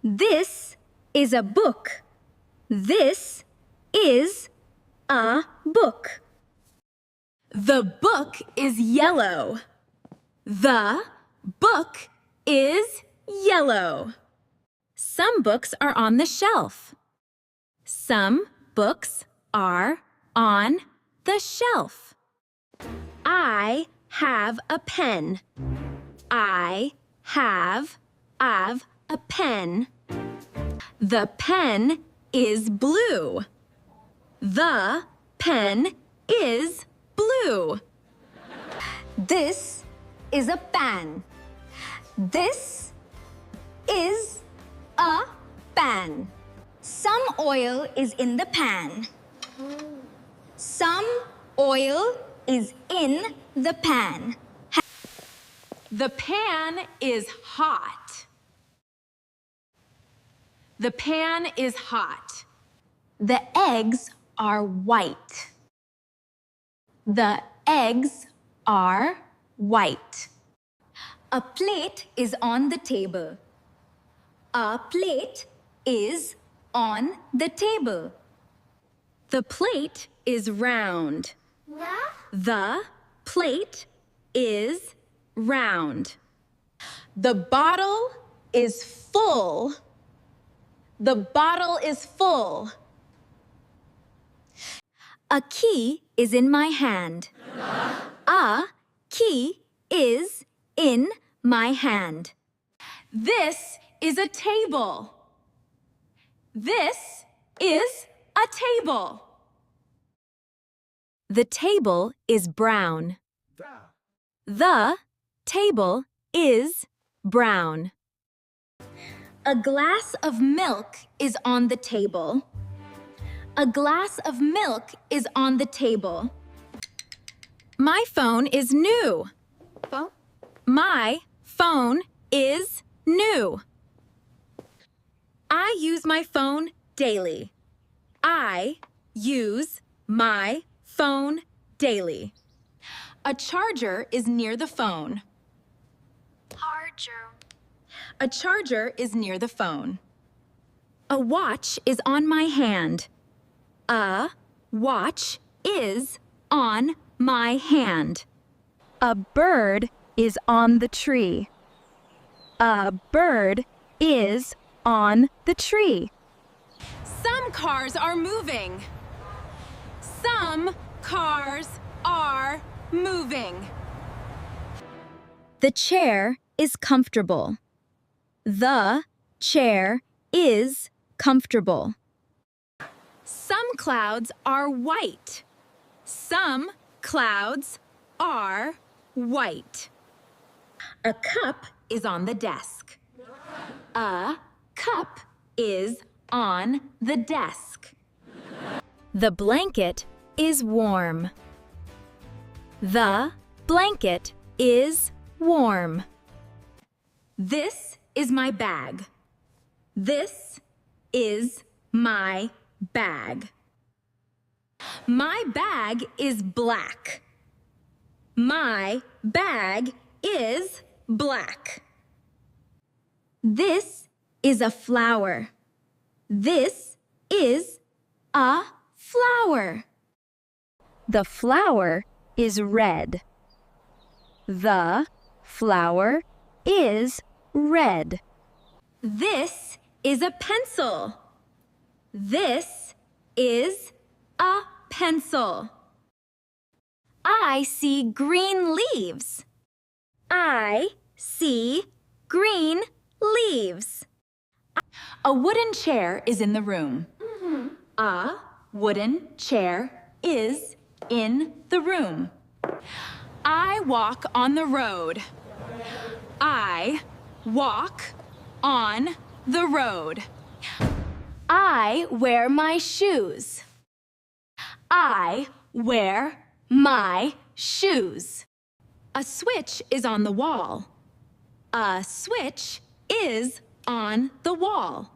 This is a book. This is a book. The book is yellow. The book is yellow. Some books are on the shelf. Some books are on the shelf. I have a pen. I have a pen. The pen is blue. The pen is blue. This is a pan. This is a pan. Some oil is in the pan. Some oil is in the pan. The pan is hot. The pan is hot. The eggs are white. The eggs are white. A plate is on the table. A plate is on the table. The plate is round. The plate is round. The bottle is full. The bottle is full. A key is in my hand. A key is in my hand. This is a table. This is a table. The table is brown. The table is brown. A glass of milk is on the table. A glass of milk is on the table. My phone is new. My phone is new. I use my phone daily. I use my phone daily. A charger is near the phone. A charger is near the phone. A watch is on my hand. A watch is on my hand. A bird is on the tree. A bird is on the tree. Some cars are moving. Some cars are moving. The chair is comfortable. The chair is comfortable. Some clouds are white. Some clouds are white. A cup is on the desk. A cup is on the desk. The blanket is warm. The blanket is warm. This is my bag. This is my bag. My bag is black. My bag is black. This is a flower. This is a flower. The flower is red. The flower is red. This is a pencil. This is a pencil. I see green leaves. I see green leaves. A wooden chair is in the room. A wooden chair is in the room. I walk on the road. I walk on the road. I wear my shoes. I wear my shoes. A switch is on the wall. A switch is on the wall.